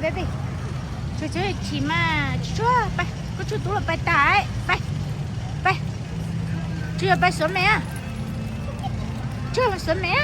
baby ช่วยขี่มาช่วยไปก็ช่วยตัวเราไปตายไปช่วยไปสวนแม่ช่วยไปสวนแม่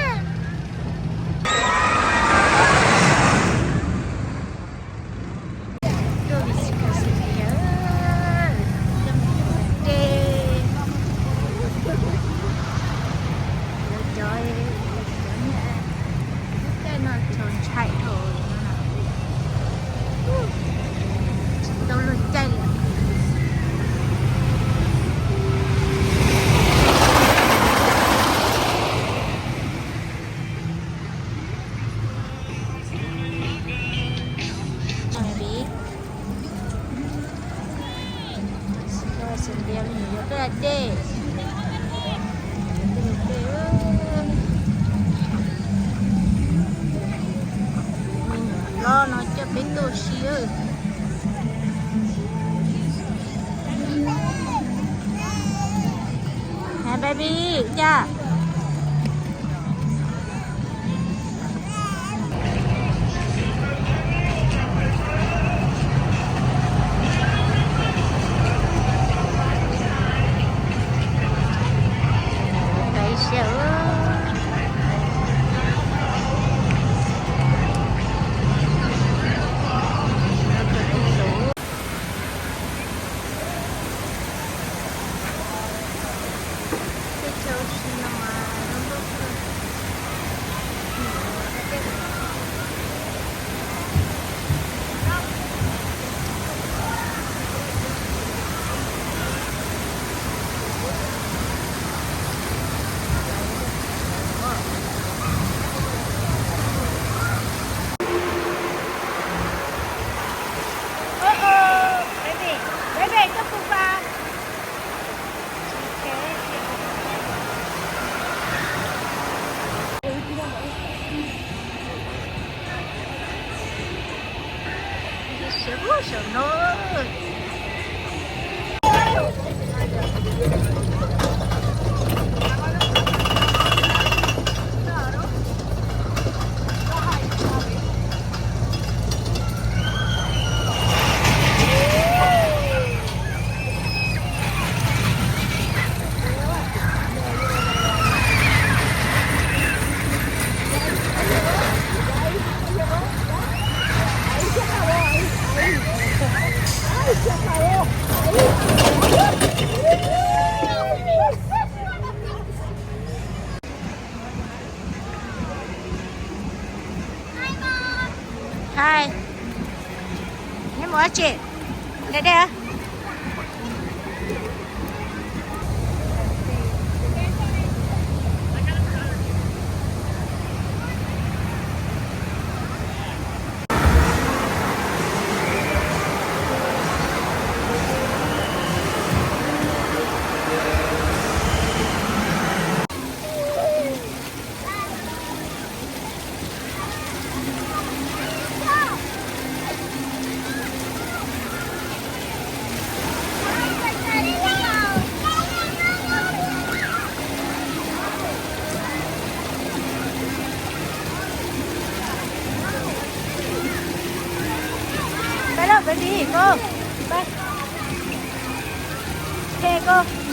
nó cho biết đồ xíu Hey baby cha đấy xíu sợ nó Hai Ini mau cik Dada baby, go. Bye. Okay, go.